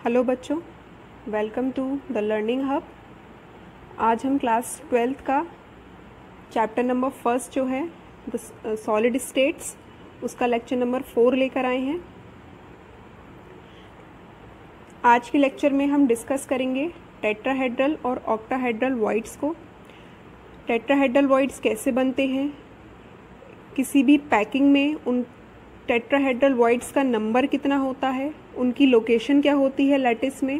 Hello बच्चों, welcome to the learning hub. आज हम क्लास 12th का चैप्टर नंबर फर्स्ट जो है द सॉलिड स्टेट्स, उसका लेक्चर नंबर 4 लेकर आए हैं। आज के लेक्चर में हम डिस्कस करेंगे टेट्राहेड्रल और ऑक्टाहेड्रल वॉइड्स को। टेट्राहेड्रल वॉइड्स कैसे बनते हैं, किसी भी पैकिंग में उन टेट्राहेड्रल वॉइड्स का नंबर कितना होता है, उनकी लोकेशन क्या होती है लैटिस में।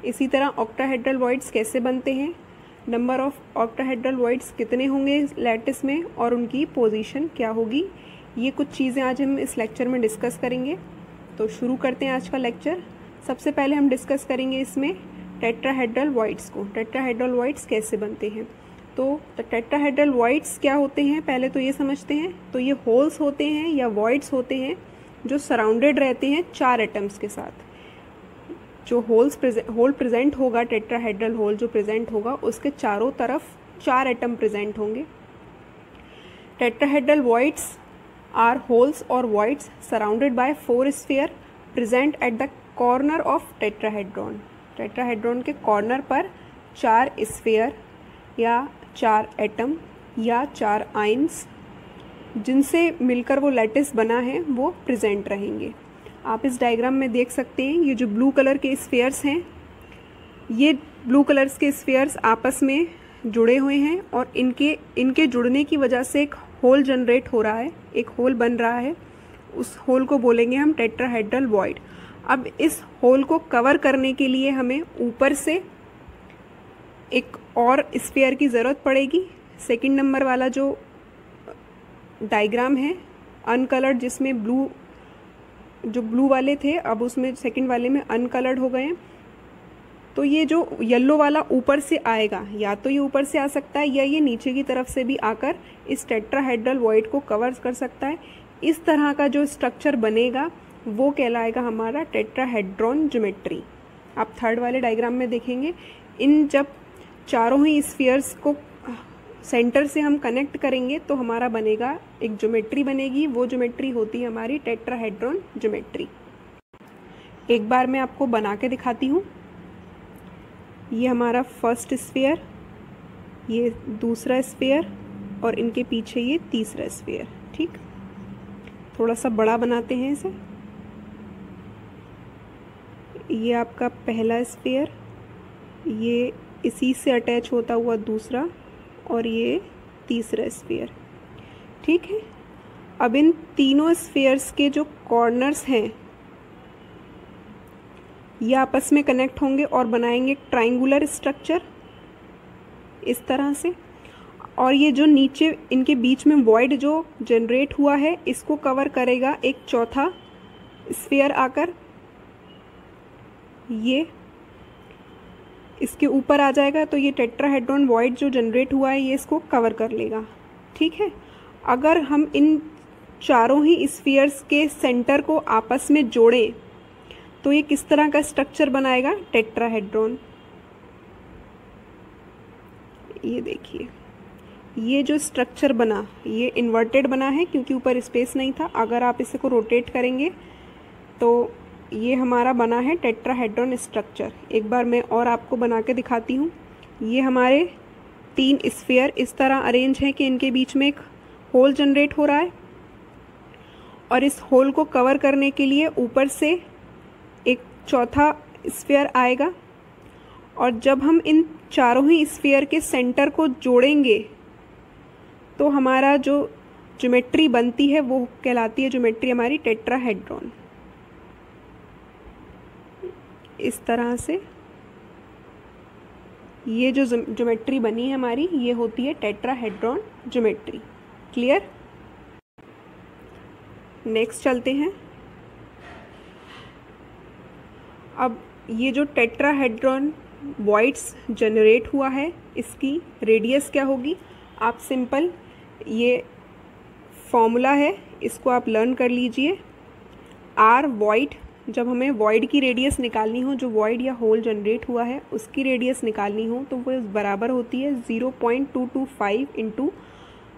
इसी तरह ऑक्टाहेड्रल वॉइड्स कैसे बनते हैं, नंबर ऑफ ऑक्टाहेड्रल वॉइड्स कितने होंगे लैटिस में और उनकी पोजीशन क्या होगी। ये कुछ चीज़ें आज हम इस लेक्चर में डिस्कस करेंगे। तो शुरू करते हैं आज का लेक्चर। सबसे पहले हम डिस्कस करेंगे इसमें टेट्राहेड्रल वॉइड्स को। टेट्राहेड्रल वॉइड्स कैसे बनते हैं, तो टेट्राहेड्रल वॉइड्स क्या होते हैं पहले तो ये समझते हैं। तो ये होल्स होते हैं या वॉइड्स होते हैं जो सराउंडेड रहते हैं 4 एटम्स के साथ। जो होल प्रेजेंट होगा, टेट्राहेड्रल होल जो प्रेजेंट होगा, उसके चारों तरफ 4 एटम प्रेजेंट होंगे। टेट्राहेड्रल वॉइड्स आर होल्स और voids surrounded by 4 sphere present at the corner of tetrahedron. Tetrahedron के कॉर्नर पर 4 स्फीयर या 4 एटम या 4 आयंस जिनसे मिलकर वो लैटिस बना है वो प्रेजेंट रहेंगे। आप इस डायग्राम में देख सकते हैं, ये जो ब्लू कलर के स्फीयर्स हैं, ये ब्लू कलर्स के स्फीयर्स आपस में जुड़े हुए हैं और इनके जुड़ने की वजह से एक होल जनरेट हो रहा है, एक होल बन रहा है। उस होल को बोलेंगे हम टेट्राहेड्रल वॉइड। अब इस होल को कवर करने के लिए हमें ऊपर से एक और स्फीयर की ज़रूरत पड़ेगी। सेकंड नंबर वाला जो डायग्राम है अनकलर्ड, जिसमें ब्लू वाले थे, अब उसमें सेकंड वाले में अनकलर्ड हो गए हैं। तो ये जो येलो वाला ऊपर से आएगा, या तो ये ऊपर से आ सकता है या ये नीचे की तरफ से भी आकर इस टेट्राहेड्रल वॉइड को कवर कर सकता है। इस तरह का जो स्ट्रक्चर बनेगा वो कहलाएगा हमारा टेट्राहेड्रॉन ज्योमेट्री। आप थर्ड वाले डायग्राम में देखेंगे, इन जब चारों ही स्फीयर्स को सेंटर से हम कनेक्ट करेंगे तो हमारा बनेगा एक ज्योमेट्री बनेगी। वो ज्योमेट्री होती है हमारी टेट्राहेड्रॉन ज्योमेट्री। एक बार मैं आपको बना के दिखाती हूँ। ये हमारा फर्स्ट स्फीयर, ये दूसरा स्फीयर और इनके पीछे ये तीसरा स्फीयर। ठीक, थोड़ा सा बड़ा बनाते हैं इसे। ये आपका पहला स्फीयर, ये इसी से अटैच होता हुआ दूसरा और ये तीसरा स्फीयर। ठीक है, अब इन तीनों स्फीयर्स के जो कॉर्नर्स हैं ये आपस में कनेक्ट होंगे और बनाएंगे ट्रायंगुलर स्ट्रक्चर इस तरह से। और ये जो नीचे इनके बीच में वॉइड जो जनरेट हुआ है, इसको कवर करेगा एक चौथा स्फीयर आकर, ये इसके ऊपर आ जाएगा। तो ये टेट्राहेड्रॉन वॉइड जो जनरेट हुआ है ये इसको कवर कर लेगा। ठीक है, अगर हम इन चारों ही स्फीयर्स के सेंटर को आपस में जोड़ें तो ये किस तरह का स्ट्रक्चर बनाएगा, टेट्राहेड्रॉन। ये देखिए, ये जो स्ट्रक्चर बना ये इन्वर्टेड बना है क्योंकि ऊपर स्पेस नहीं था। अगर आप इसे को रोटेट करेंगे तो ये हमारा बना है टेट्राहेड्रॉन स्ट्रक्चर। एक बार मैं और आपको बना के दिखाती हूँ। ये हमारे 3 स्फीयर इस तरह अरेंज हैं कि इनके बीच में एक होल जनरेट हो रहा है और इस होल को कवर करने के लिए ऊपर से एक चौथा स्फीयर आएगा। और जब हम इन चारों ही स्फीयर के सेंटर को जोड़ेंगे तो हमारा जो ज्योमेट्री बनती है वो कहलाती है ज्योमेट्री हमारी टेट्राहेड्रॉन। इस तरह से ये जो ज्योमेट्री बनी है हमारी, ये होती है टेट्राहेड्रॉन ज्योमेट्री। क्लियर? नेक्स्ट चलते हैं। अब ये जो टेट्राहेड्रॉन वॉइड्स जनरेट हुआ है, इसकी रेडियस क्या होगी। आप सिंपल ये फॉर्मूला है, इसको आप लर्न कर लीजिए। आर वॉइड, जब हमें वॉइड की रेडियस निकालनी हो, जो वॉइड या होल जनरेट हुआ है उसकी रेडियस निकालनी हो, तो वो बराबर होती है 0.225 इंटू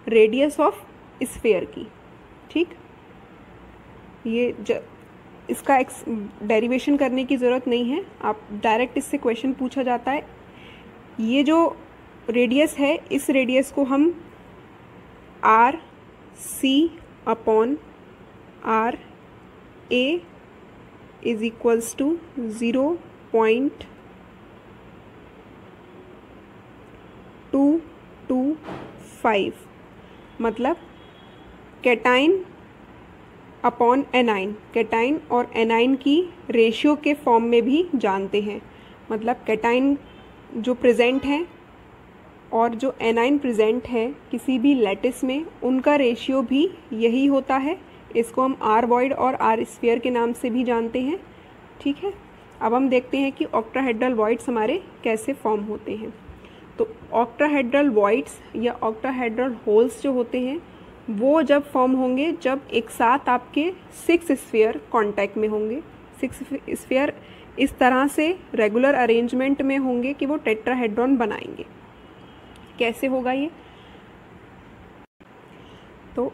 रेडियस ऑफ स्फीयर की। ठीक, ये इसका डेरिवेशन करने की ज़रूरत नहीं है, आप डायरेक्ट इससे क्वेश्चन पूछा जाता है। ये जो रेडियस है, इस रेडियस को हम R C upon R A is equals to 0.225, मतलब कैटाइन अपॉन एनाइन, कैटाइन और एनाइन की रेशियो के फॉर्म में भी जानते हैं। मतलब कैटाइन जो प्रेजेंट है और जो एनाइन प्रेजेंट है किसी भी लैटिस में, उनका रेशियो भी यही होता है। इसको हम आर वॉइड और आर स्फीयर के नाम से भी जानते हैं। ठीक है, अब हम देखते हैं कि ऑक्टाहेड्रल वॉइड्स हमारे कैसे फॉर्म होते हैं। तो ऑक्टाहेड्रल वॉइड्स या ऑक्टाहेड्रल होल्स जो होते हैं वो जब फॉर्म होंगे जब एक साथ आपके 6 स्फीयर कांटेक्ट में होंगे। 6 स्फीयर इस तरह से रेगुलर अरेंजमेंट में होंगे कि वो टेट्राहेड्रॉन बनाएंगे। कैसे होगा ये? तो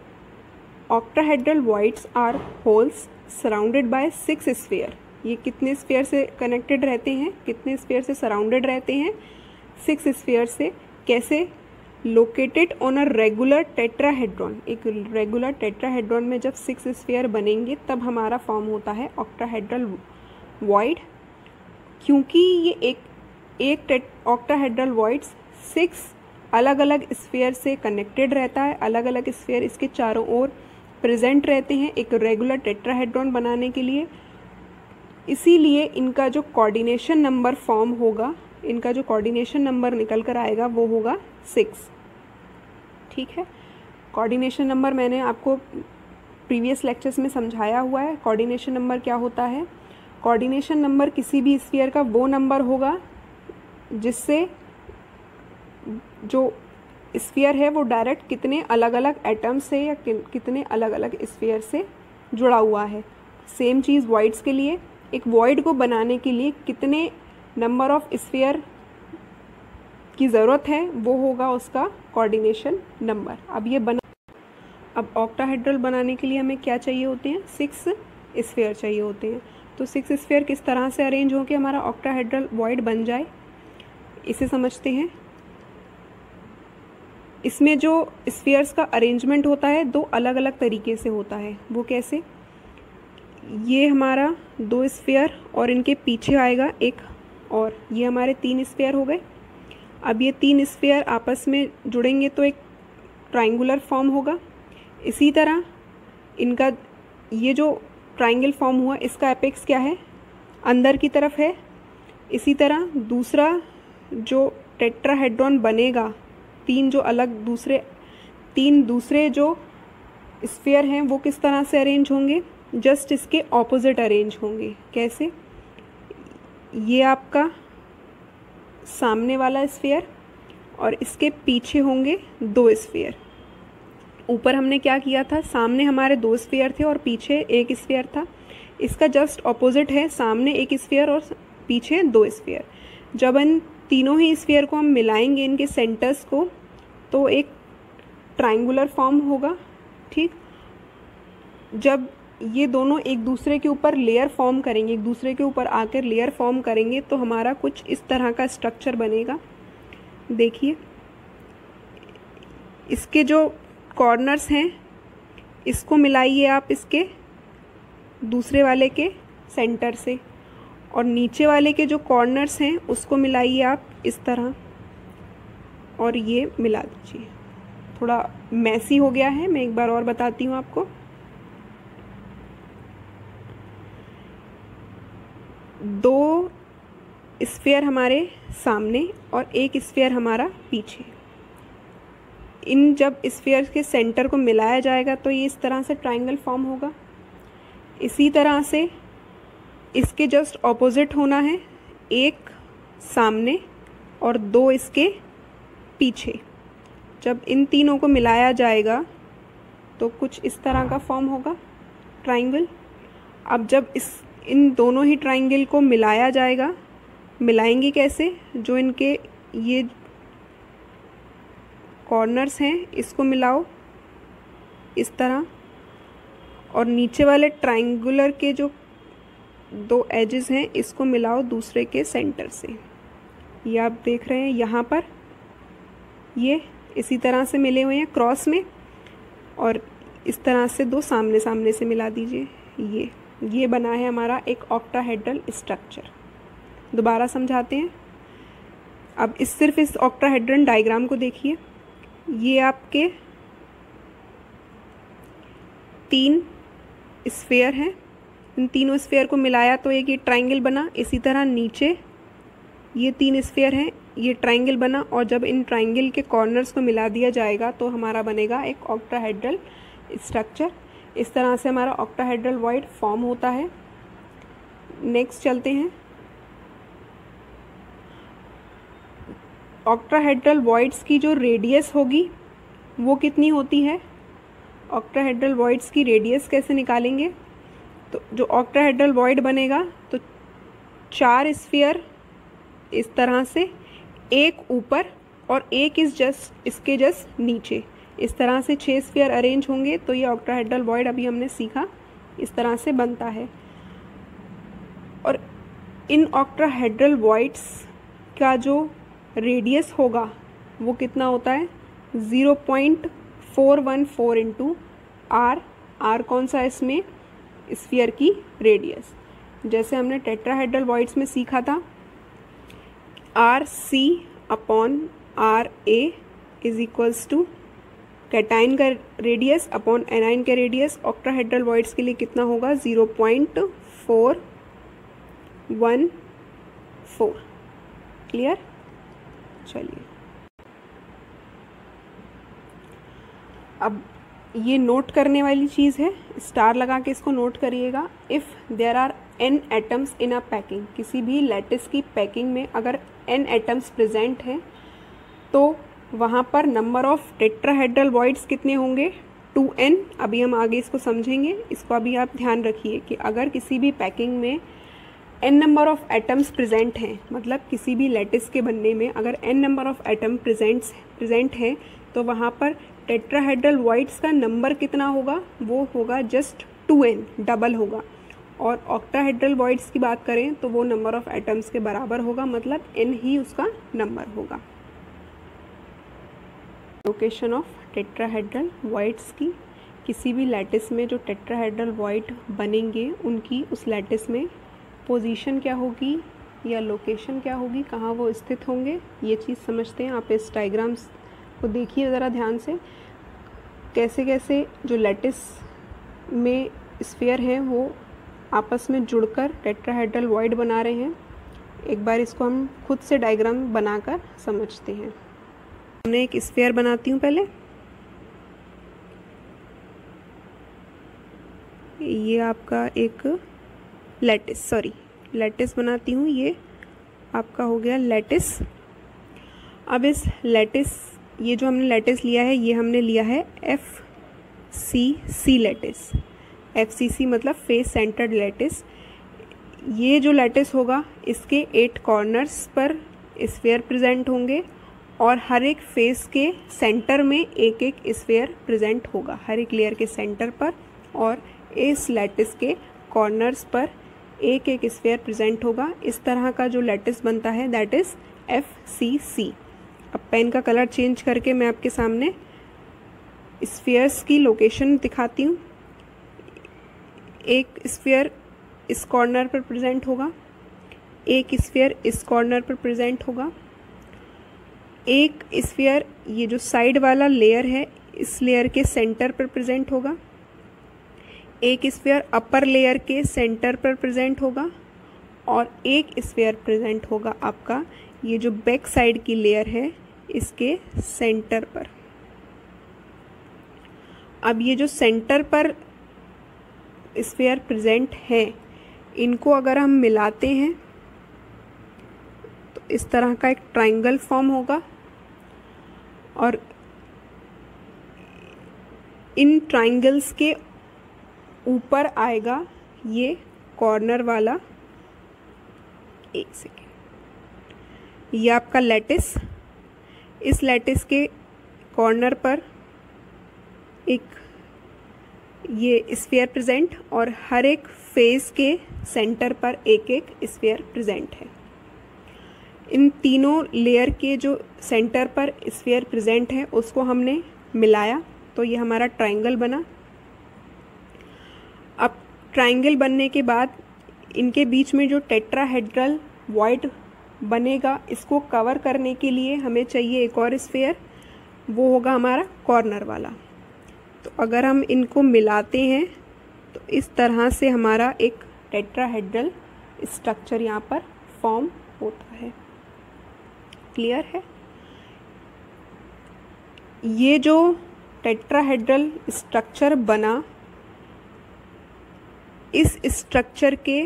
octahedral voids are holes surrounded by 6 sphere. ये कितने स्फीयर से कनेक्टेड रहते हैं, कितने स्फीयर से सराउंडेड रहते हैं? 6 स्फीयर से। कैसे? Located on a regular tetrahedron. एक रेगुलर टेट्राहेड्रॉन में जब 6 स्फीयर बनेंगे तब हमारा फॉर्म होता है ऑक्टाहेड्रल वॉइड। क्योंकि ये एक ऑक्टाहेड्रल वॉइड्स 6 अलग अलग स्फीयर से कनेक्टेड रहता है, अलग अलग स्फीयर इसके चारों ओर प्रेजेंट रहते हैं एक रेगुलर टेट्राहेड्रॉन बनाने के लिए। इसीलिए इनका जो कोऑर्डिनेशन नंबर फॉर्म होगा, इनका जो कोऑर्डिनेशन नंबर निकल कर आएगा वो होगा 6। ठीक है, कोऑर्डिनेशन नंबर मैंने आपको प्रीवियस लेक्चर्स में समझाया हुआ है। कोऑर्डिनेशन नंबर क्या होता है? कोऑर्डिनेशन नंबर किसी भी स्फीयर का वो नंबर होगा जिससे जो स्फीयर है वो डायरेक्ट कितने अलग अलग एटम्स से या कितने अलग अलग स्फीयर से जुड़ा हुआ है। सेम चीज़ वॉइड्स के लिए, एक वॉइड को बनाने के लिए कितने नंबर ऑफ स्फीयर की ज़रूरत है वो होगा उसका कोऑर्डिनेशन नंबर। अब ऑक्टाहेड्रल बनाने के लिए हमें क्या चाहिए होते हैं? 6 स्फीयर चाहिए होते हैं। तो 6 स्फीयर किस तरह से अरेंज हो के हमारा ऑक्टाहेड्रल वॉइड बन जाए, इसे समझते हैं। इसमें जो स्फीयर्स का अरेंजमेंट होता है 2 अलग अलग तरीके से होता है। वो कैसे? ये हमारा 2 स्फीयर और इनके पीछे आएगा एक और, ये हमारे 3 स्फीयर हो गए। अब ये 3 स्फीयर आपस में जुड़ेंगे तो एक ट्राइंगुलर फॉर्म होगा। इसी तरह इनका ये जो ट्राइंगल फॉर्म हुआ इसका एपेक्स क्या है? अंदर की तरफ है। इसी तरह दूसरा जो टेट्राहेड्रॉन बनेगा, 3 दूसरे जो स्फीयर हैं वो किस तरह से अरेंज होंगे? जस्ट इसके ऑपोजिट अरेंज होंगे। कैसे? ये आपका सामने वाला स्फीयर और इसके पीछे होंगे 2 स्फीयर। ऊपर हमने क्या किया था? सामने हमारे 2 स्फीयर थे और पीछे 1 स्फीयर था। इसका जस्ट ऑपोजिट है, सामने 1 स्फीयर और पीछे 2 स्फीयर। जब इन तीनों ही स्फीयर को हम मिलाएंगे इनके सेंटर्स को तो एक ट्राइंगुलर फॉर्म होगा। ठीक, जब ये दोनों एक दूसरे के ऊपर लेयर फॉर्म करेंगे, एक दूसरे के ऊपर आकर लेयर फॉर्म करेंगे तो हमारा कुछ इस तरह का स्ट्रक्चर बनेगा। देखिए, इसके जो कॉर्नर्स हैं इसको मिलाइए आप इसके दूसरे वाले के सेंटर से, और नीचे वाले के जो कॉर्नर्स हैं उसको मिलाइए आप इस तरह, और ये मिला दीजिए। थोड़ा मैसी हो गया है, मैं एक बार और बताती हूँ आपको। 2 स्फीयर हमारे सामने और 1 स्फीयर हमारा पीछे। इन जब स्फीयर के सेंटर को मिलाया जाएगा तो ये इस तरह से ट्राइंगल फॉर्म होगा। इसी तरह से इसके जस्ट ऑपोजिट होना है, 1 सामने और 2 इसके पीछे। जब इन तीनों को मिलाया जाएगा तो कुछ इस तरह का फॉर्म होगा ट्राइंगल। अब जब इन दोनों ही ट्राइंगल को मिलाया जाएगा, मिलाएंगे कैसे? जो इनके ये कॉर्नर्स हैं इसको मिलाओ इस तरह, और नीचे वाले ट्राइंगुलर के जो दो एजेस हैं इसको मिलाओ दूसरे के सेंटर से। ये आप देख रहे हैं यहाँ पर ये इसी तरह से मिले हुए हैं क्रॉस में, और इस तरह से दो सामने सामने से मिला दीजिए। ये बना है हमारा एक ऑक्टाहेड्रल स्ट्रक्चर। दोबारा समझाते हैं। अब सिर्फ इस ऑक्टाहेड्रल डायग्राम को देखिए। ये आपके 3 स्फेयर हैं, इन तीनों स्फेयर को मिलाया तो एक ये ट्राइंगल बना। इसी तरह नीचे ये 3 स्फेयर हैं, ये ट्राइंगल बना, और जब इन ट्राइंगल के कॉर्नर्स को मिला दिया जाएगा तो हमारा बनेगा एक ऑक्टाहेड्रल स्ट्रक्चर। इस तरह से हमारा ऑक्टाहेड्रल वॉइड फॉर्म होता है। नेक्स्ट चलते हैं। ऑक्टाहेड्रल वॉइड्स की जो रेडियस होगी वो कितनी होती है? ऑक्टाहेड्रल वॉइड्स की रेडियस कैसे निकालेंगे? तो जो ऑक्टाहेड्रल वॉइड बनेगा तो 4 स्फीयर इस तरह से, एक ऊपर और एक इसके जस्ट नीचे, इस तरह से 6 स्फीयर अरेंज होंगे तो ये ऑक्टाहेड्रल वॉइड अभी हमने सीखा इस तरह से बनता है। और इन ऑक्टाहेड्रल वॉइड्स का जो रेडियस होगा वो कितना होता है? 0.414 इंटू आर। आर कौन सा है इसमें? स्फीयर की रेडियस। जैसे हमने टेट्राहेड्रल वॉइड्स में सीखा था, R C upon R A is equals to cation का रेडियस अपॉन एनाइन का रेडियस। ऑक्टाहेड्रल वॉइड्स के लिए कितना होगा? 0.414। क्लियर? चलिए अब ये नोट करने वाली चीज़ है, स्टार लगा के इसको नोट करिएगा। If there are n atoms in a packing, किसी भी लैटिस की पैकिंग में अगर n एटम्स प्रेजेंट हैं तो वहाँ पर नंबर ऑफ टेट्राहेड्रल वॉइड्स कितने होंगे? 2n। अभी हम आगे इसको समझेंगे। इसको अभी आप ध्यान रखिए कि अगर किसी भी पैकिंग में n number of atoms present हैं, मतलब किसी भी लैटिस के बनने में अगर n number of atom present हैं तो वहाँ पर टेट्राहेड्रल वॉइड्स का नंबर कितना होगा? वो होगा जस्ट 2n, डबल होगा। और ऑक्टाहेड्रल वॉइड्स की बात करें तो वो नंबर ऑफ एटम्स के बराबर होगा, मतलब n ही उसका नंबर होगा। लोकेशन ऑफ टेट्राहेड्रल वॉइड्स की, किसी भी लैटिस में जो टेट्राहेड्रल वॉइड बनेंगे उनकी उस लैटिस में पोजीशन क्या होगी या लोकेशन क्या होगी, कहाँ वो स्थित होंगे, ये चीज़ समझते हैं। आप इस डायग्राम्स को देखिए ज़रा ध्यान से, कैसे कैसे जो लैटिस में स्फीयर हैं वो आपस में जुड़कर टेट्राहेड्रल वॉइड बना रहे हैं। एक बार इसको हम खुद से डायग्राम बनाकर समझते हैं। मैं एक स्फीयर बनाती हूँ पहले। ये आपका एक लैटिस बनाती हूँ। ये आपका हो गया लैटिस। अब इस लैटिस, ये जो हमने लैटिस लिया है ये हमने लिया है FCC लैटिस। FCC मतलब फेस सेंटर्ड लैटिस। ये जो लैटिस होगा इसके 8 कॉर्नर्स पर स्फीयर प्रेजेंट होंगे और हर एक फेस के सेंटर में एक एक स्फीयर प्रेजेंट होगा, हर एक लेयर के सेंटर पर, और इस लैटिस के कॉर्नर्स पर एक एक स्फीयर प्रेजेंट होगा। इस तरह का जो लैटिस बनता है दैट इज़ FCC। अब पेन का कलर चेंज करके मैं आपके सामने स्फीयर्स की लोकेशन दिखाती हूँ। एक स्फीयर इस कॉर्नर पर प्रेजेंट होगा, एक स्फीयर इस कॉर्नर पर प्रेजेंट होगा, एक स्फीयर ये जो साइड वाला लेयर है इस लेयर के सेंटर पर प्रेजेंट होगा, एक स्फीयर अपर लेयर के सेंटर पर प्रेजेंट होगा, और एक स्फीयर प्रेजेंट होगा आपका ये जो बैक साइड की लेयर है इसके सेंटर पर। अब ये जो सेंटर पर स्फीयर प्रेजेंट है इनको अगर हम मिलाते हैं तो इस तरह का एक ट्रायंगल फॉर्म होगा, और इन ट्रायंगल्स के ऊपर आएगा ये कॉर्नर वाला, एक सेकेंड, ये आपका लैटिस। इस लैटिस के कॉर्नर पर एक ये स्फीयर प्रेजेंट और हर एक फेस के सेंटर पर एक एक स्फीयर प्रेजेंट है। इन तीनों लेयर के जो सेंटर पर स्फीयर प्रेजेंट है उसको हमने मिलाया तो ये हमारा ट्रायंगल बना। अब ट्रायंगल बनने के बाद इनके बीच में जो टेट्राहेड्रल वॉइड बनेगा, इसको कवर करने के लिए हमें चाहिए एक और स्फीयर, वो होगा हमारा कॉर्नर वाला। तो अगर हम इनको मिलाते हैं तो इस तरह से हमारा एक टेट्राहेड्रल स्ट्रक्चर यहाँ पर फॉर्म होता है। क्लियर है? ये जो टेट्राहेड्रल स्ट्रक्चर बना, इस स्ट्रक्चर के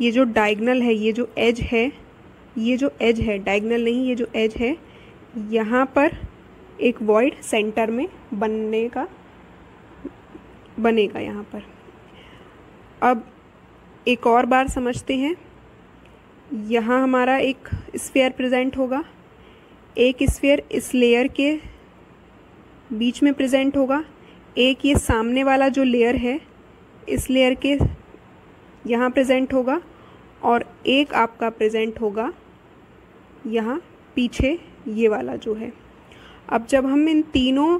ये जो डायगोनल है, ये जो एज है, ये जो एज है, डायगोनल नहीं, ये जो एज है, यहाँ पर एक वॉइड सेंटर में बनेगा यहाँ पर। अब एक और बार समझते हैं। यहाँ हमारा एक स्फीयर प्रेजेंट होगा, एक स्फीयर इस लेयर के बीच में प्रेजेंट होगा, एक ये सामने वाला जो लेयर है इस लेयर के यहाँ प्रेजेंट होगा, और एक आपका प्रेजेंट होगा यहाँ पीछे, ये वाला जो है। अब जब हम इन तीनों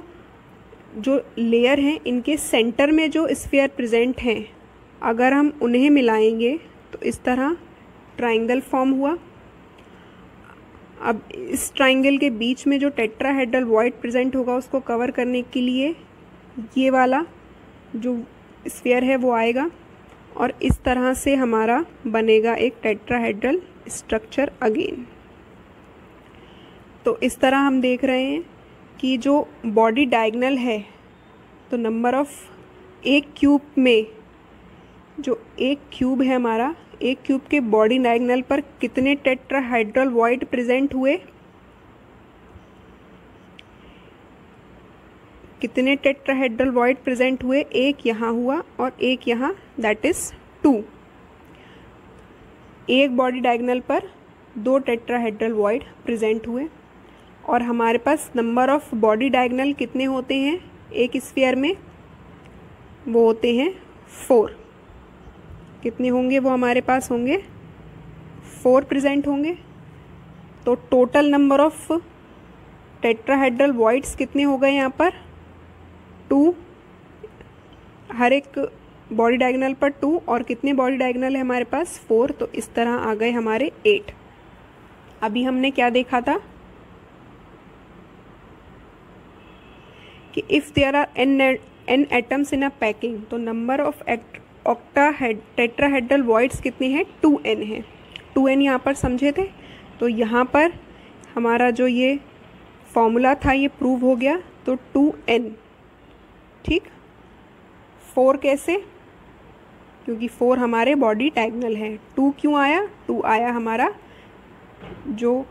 जो लेयर हैं इनके सेंटर में जो स्फीयर प्रेजेंट हैं, अगर हम उन्हें मिलाएंगे तो इस तरह ट्रायंगल फॉर्म हुआ। अब इस ट्रायंगल के बीच में जो टेट्राहेड्रल वॉइड प्रेजेंट होगा उसको कवर करने के लिए ये वाला जो स्फीयर है वो आएगा, और इस तरह से हमारा बनेगा एक टेट्राहेड्रल स्ट्रक्चर अगेन। तो इस तरह हम देख रहे हैं कि जो बॉडी डायगोनल है, तो नंबर ऑफ एक क्यूब में, जो एक क्यूब है हमारा, एक क्यूब के बॉडी डायगोनल पर कितने टेट्राहेड्रल वॉइड प्रेजेंट हुए, कितने टेट्राहेड्रल वॉइड प्रेजेंट हुए, एक यहाँ हुआ और एक यहाँ, दैट इज 2। एक बॉडी डायगोनल पर 2 टेट्राहेड्रल वॉइड प्रेजेंट हुए, और हमारे पास नंबर ऑफ बॉडी डायगोनल कितने होते हैं एक स्फीयर में, वो होते हैं 4। कितने होंगे वो हमारे पास होंगे 4 प्रेजेंट होंगे। तो total number of tetrahedral voids कितने हो गए यहाँ पर 2, हर एक बॉडी डायगोनल पर 2, और कितने बॉडी डायगोनल है हमारे पास 4, तो इस तरह आ गए हमारे 8। अभी हमने क्या देखा था कि if there are n atoms in a packing, तो नंबर ऑफ टेट्राहेड्रल वॉइड्स कितने हैं 2n है। 2n यहाँ पर समझे थे, तो यहाँ पर हमारा जो ये फॉर्मूला था ये प्रूव हो गया, तो 2n। ठीक, 4 कैसे, क्योंकि 4 हमारे बॉडी डायगोनल है। 2 क्यों आया, 2 आया हमारा जो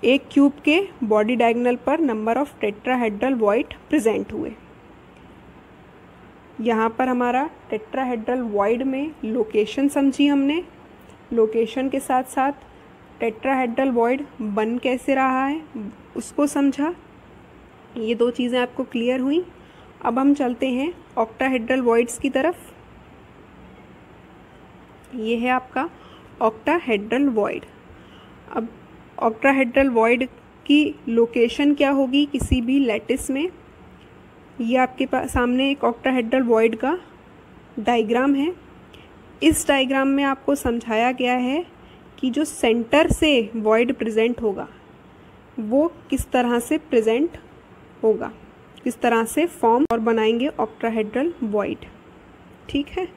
एक क्यूब के बॉडी डायगोनल पर number of tetrahedral void present हुए। यहाँ पर हमारा टेट्राहेड्रल वॉइड में लोकेशन समझी हमने, लोकेशन के साथ साथ टेट्राहेड्रल वॉइड बन कैसे रहा है उसको समझा। ये 2 चीज़ें आपको क्लियर हुई। अब हम चलते हैं ऑक्टाहेड्रल वॉइड्स की तरफ। ये है आपका ऑक्टाहेड्रल वॉइड। अब ऑक्टाहेड्रल वॉइड की लोकेशन क्या होगी किसी भी लैटिस में, ये आपके पास सामने एक ऑक्टाहेड्रल वॉइड का डायग्राम है। इस डायग्राम में आपको समझाया गया है कि जो सेंटर से वॉइड प्रेजेंट होगा वो किस तरह से प्रेजेंट होगा, किस तरह से फॉर्म और बनाएंगे ऑक्टाहेड्रल वॉइड। ठीक है,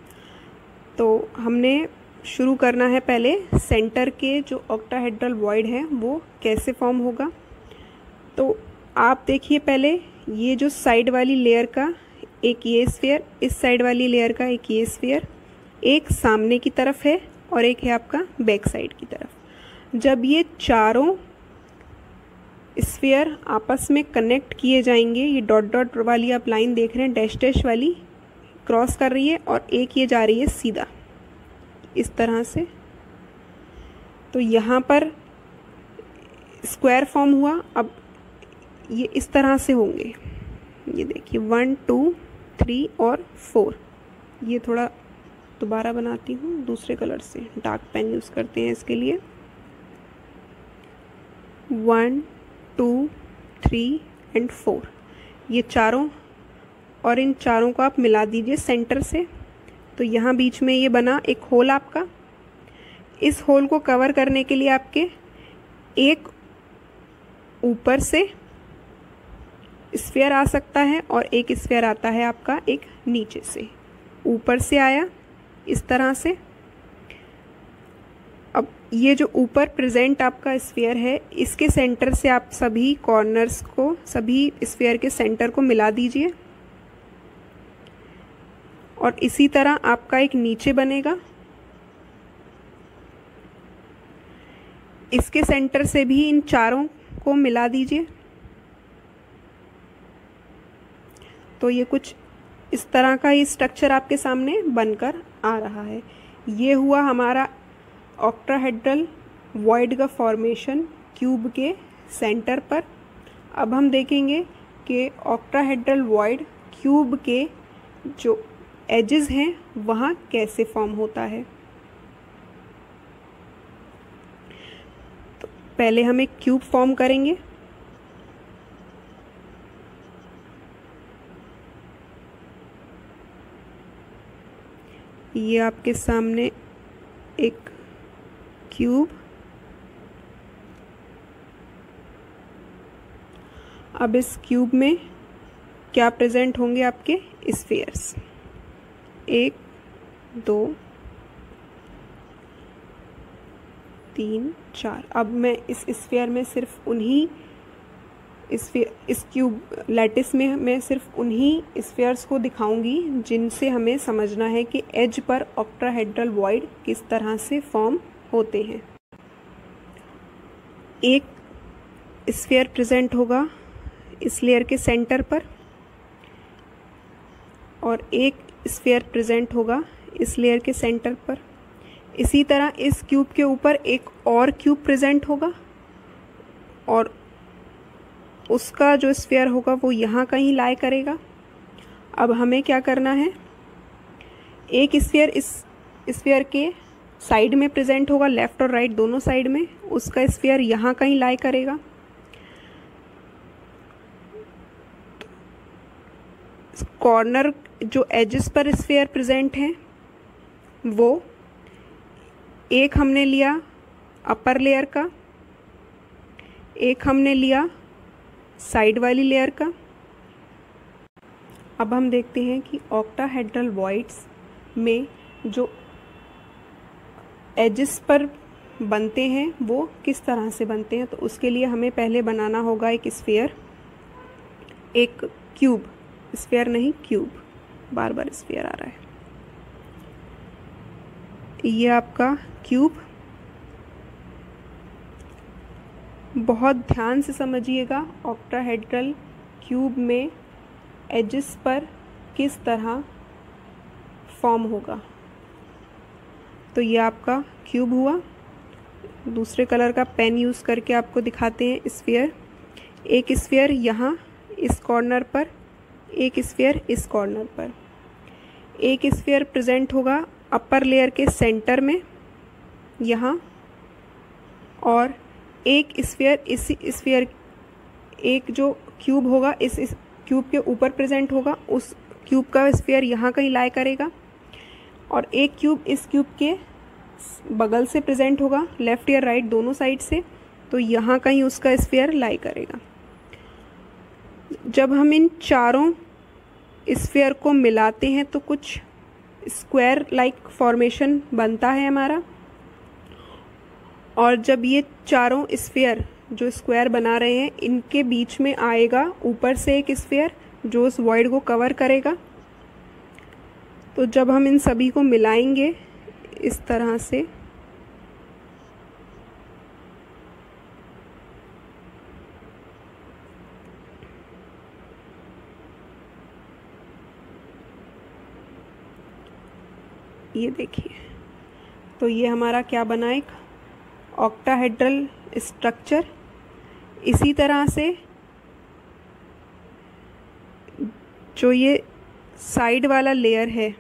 तो हमने शुरू करना है पहले सेंटर के जो ऑक्टाहेड्रल वॉइड है वो कैसे फॉर्म होगा। तो आप देखिए पहले ये जो साइड वाली लेयर का एक ये स्फीयर, इस साइड वाली लेयर का एक ये स्फीयर, एक सामने की तरफ है और एक है आपका बैक साइड की तरफ। जब ये चारों स्फीयर आपस में कनेक्ट किए जाएंगे, ये डॉट डॉट वाली आप लाइन देख रहे हैं, डैश डैश वाली क्रॉस कर रही है और एक ये जा रही है सीधा इस तरह से, तो यहाँ पर स्क्वायर फॉर्म हुआ। अब ये इस तरह से होंगे, ये देखिए 1 2 3 और 4। ये थोड़ा दोबारा बनाती हूँ दूसरे कलर से, डार्क पेन यूज़ करते हैं इसके लिए। 1 2 3 एंड 4, ये चारों, और इन चारों को आप मिला दीजिए सेंटर से। तो यहाँ बीच में ये बना एक होल आपका। इस होल को कवर करने के लिए आपके एक ऊपर से स्फीयर आ सकता है और एक स्फीयर आता है आपका एक नीचे से। ऊपर से आया इस तरह से। अब ये जो ऊपर प्रेजेंट आपका स्फीयर है, इसके सेंटर से आप सभी कॉर्नर्स को, सभी स्फीयर के सेंटर को मिला दीजिए। और इसी तरह आपका एक नीचे बनेगा, इसके सेंटर से भी इन चारों को मिला दीजिए। तो ये कुछ इस तरह का ही स्ट्रक्चर आपके सामने बनकर आ रहा है। ये हुआ हमारा ऑक्टाहेड्रल वॉइड का फॉर्मेशन क्यूब के सेंटर पर। अब हम देखेंगे कि ऑक्टाहेड्रल वॉइड क्यूब के जो एजेस हैं वहाँ कैसे फॉर्म होता है। तो पहले हम एक क्यूब फॉर्म करेंगे। ये आपके सामने एक क्यूब। अब इस क्यूब में क्या प्रेजेंट होंगे आपके स्फीयर्स, 1 2 3 4। अब मैं इस स्फीयर में सिर्फ उन्हीं इस क्यूब लैटिस में मैं सिर्फ उन्हीं स्फीयर्स को दिखाऊंगी जिनसे हमें समझना है कि एज पर ऑक्टाहेड्रल वॉइड किस तरह से फॉर्म होते हैं। एक स्फीयर प्रेजेंट होगा इस लेयर के सेंटर पर और एक स्फीयर प्रेजेंट होगा इस लेयर के सेंटर पर। इसी तरह इस क्यूब के ऊपर एक और क्यूब प्रेजेंट होगा और उसका जो स्फीयर होगा वो यहाँ कहीं लाई करेगा। अब हमें क्या करना है, एक स्फीयर इस स्फीयर के साइड में प्रेजेंट होगा, लेफ्ट और राइट दोनों साइड में, उसका स्फीयर यहाँ कहीं लाई करेगा। कॉर्नर जो एजेस पर स्फीयर प्रेजेंट हैं वो एक हमने लिया अपर लेयर का, एक हमने लिया साइड वाली लेयर का। अब हम देखते हैं कि ऑक्टाहेड्रल वॉइड्स में जो एजेस पर बनते हैं वो किस तरह से बनते हैं। तो उसके लिए हमें पहले बनाना होगा एक स्फीयर, एक क्यूब, स्फीयर नहीं क्यूब, बार बार स्फीयर आ रहा है। ये आपका क्यूब, बहुत ध्यान से समझिएगा ऑक्टाहेड्रल क्यूब में एजेस पर किस तरह फॉर्म होगा। तो ये आपका क्यूब हुआ। दूसरे कलर का पेन यूज़ करके आपको दिखाते हैं स्फीयर। एक स्फीयर यहाँ इस कॉर्नर पर, एक स्फीयर इस कॉर्नर पर। एक स्फीयर प्रेजेंट होगा अपर लेयर के सेंटर में यहाँ, और एक स्फीयर इस स्फीयर, एक जो क्यूब होगा इस क्यूब के ऊपर प्रेजेंट होगा, उस क्यूब का स्फीयर यहाँ कहीं लाई करेगा। और एक क्यूब इस क्यूब के बगल से प्रेजेंट होगा, लेफ़्ट या राइट दोनों साइड से, तो यहाँ कहीं उसका स्फीयर लाई करेगा। जब हम इन चारों स्फीयर को मिलाते हैं तो कुछ स्क्वायर लाइक फॉर्मेशन बनता है हमारा। और जब ये चारों स्फीयर जो स्क्वायर बना रहे हैं इनके बीच में आएगा ऊपर से एक स्फीयर जो उस वॉइड को कवर करेगा। तो जब हम इन सभी को मिलाएंगे इस तरह से, ये देखिए, तो ये हमारा क्या बना, एक ऑक्टाहेड्रल स्ट्रक्चर। इसी तरह से जो ये साइड वाला लेयर है,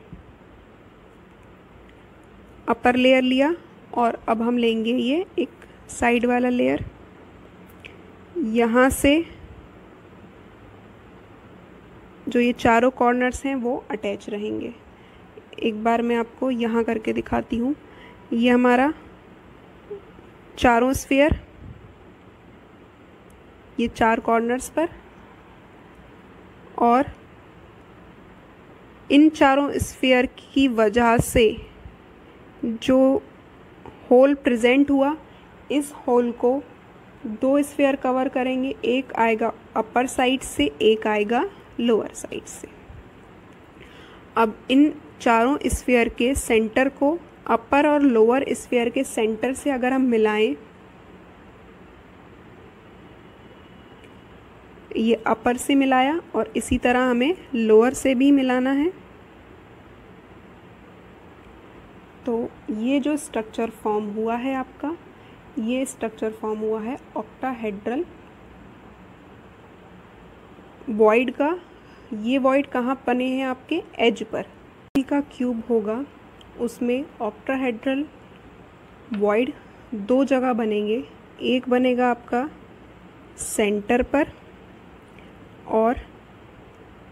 अपर लेयर लिया और अब हम लेंगे ये एक साइड वाला लेयर। यहाँ से जो ये चारों कॉर्नर्स हैं वो अटैच रहेंगे। एक बार मैं आपको यहाँ करके दिखाती हूँ। ये हमारा चारों स्फीयर, ये चार कॉर्नर्स पर, और इन चारों स्फीयर की वजह से जो होल प्रेजेंट हुआ, इस होल को दो स्फीयर कवर करेंगे। एक आएगा अपर साइड से, एक आएगा लोअर साइड से। अब इन चारों स्फीयर के सेंटर को अपर और लोअर स्फीयर के सेंटर से अगर हम मिलाएं, ये अपर से मिलाया और इसी तरह हमें लोअर से भी मिलाना है, तो ये जो स्ट्रक्चर फॉर्म हुआ है आपका, ये स्ट्रक्चर फॉर्म हुआ है ऑक्टाहेड्रल वॉइड का। ये वॉइड कहाँ बने हैं? आपके एज पर। का क्यूब होगा, उसमें ऑक्टाहेड्रल वॉइड दो जगह बनेंगे। एक बनेगा आपका सेंटर पर और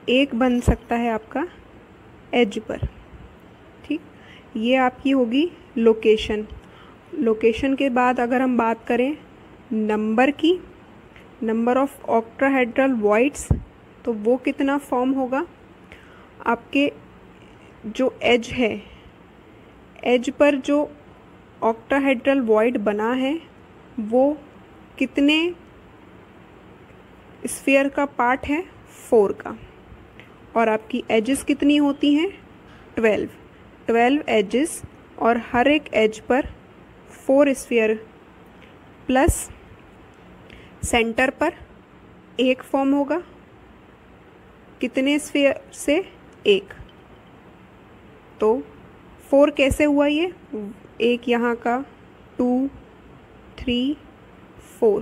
एक बन सकता है आपका एज पर। ठीक, ये आपकी होगी लोकेशन। लोकेशन के बाद अगर हम बात करें नंबर की, नंबर ऑफ ऑक्टाहेड्रल वॉइड्स, तो वो कितना फॉर्म होगा? आपके जो एज है, एज पर जो ऑक्टाहेड्रल वॉइड बना है वो कितने स्फीयर का पार्ट है? 4 का। और आपकी एजेस कितनी होती हैं? 12 एजेस, और हर एक as per 4 sphere plus centre पर एक फॉर्म होगा। कितने स्फीयर से? 1। तो 4 कैसे हुआ ये? एक यहाँ का, 2, 3, 4,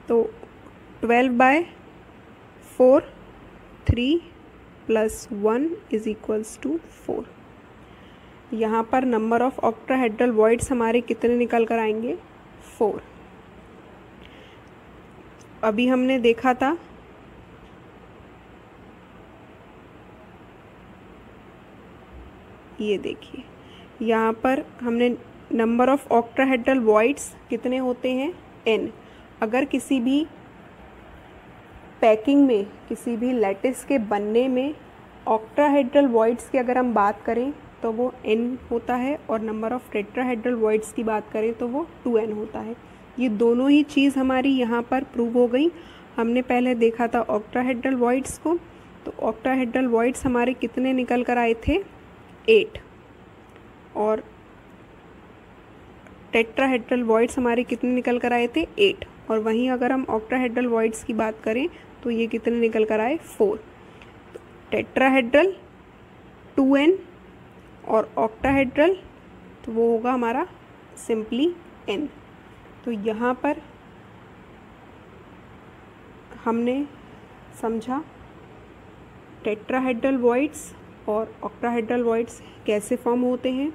तो 12/4, 3 + 1 = 4। यहाँ पर नंबर ऑफ ऑक्टाहेड्रल वॉइड्स हमारे कितने निकल कर आएंगे? 4। अभी हमने देखा था ये देखिए, यहाँ पर हमने नंबर ऑफ ऑक्टाहेड्रल वॉइड्स कितने होते हैं? n। अगर किसी भी पैकिंग में, किसी भी लैटिस के बनने में ऑक्टाहेड्रल वॉइड्स की अगर हम बात करें तो वो n होता है, और नंबर ऑफ टेट्राहेड्रल वॉइड्स की बात करें तो वो 2n होता है। ये दोनों ही चीज़ हमारी यहाँ पर प्रूव हो गई। हमने पहले देखा था ऑक्टाहेड्रल वॉइड्स को, तो ऑक्टाहेड्रल वॉइड्स हमारे कितने निकल कर आए थे? 8। और टेट्राहेड्रल वॉइड्स हमारे कितने निकल कर आए थे? 8। और वहीं अगर हम ऑक्टाहेड्रल वॉइड्स की बात करें तो ये कितने निकल कर आए? 4। तो टेट्राहेड्रल 2n और ऑक्टाहेड्रल तो वो होगा हमारा सिंपली n। तो यहाँ पर हमने समझा टेट्राहेड्रल वॉइड्स और ऑक्टाहेड्रल वॉइड्स कैसे फॉर्म होते हैं,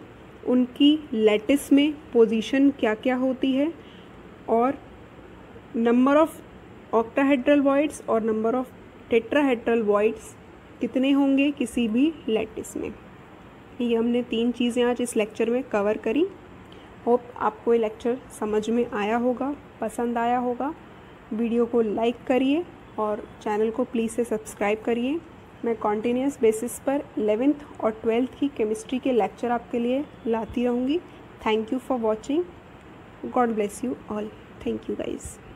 उनकी लैटिस में पोजीशन क्या क्या होती है, और नंबर ऑफ ऑक्टाहेड्रल वॉइड्स और नंबर ऑफ टेट्राहेड्रल वॉइड्स कितने होंगे किसी भी लैटिस में। ये हमने 3 चीज़ें आज इस लेक्चर में कवर करी। होप आपको ये लेक्चर समझ में आया होगा, पसंद आया होगा। वीडियो को लाइक करिए और चैनल को प्लीज़ से सब्सक्राइब करिए। मैं कॉन्टीन्यूस बेसिस पर 11th और 12th की केमिस्ट्री के लेक्चर आपके लिए लाती रहूँगी। Thank you for watching. God bless you all. Thank you guys.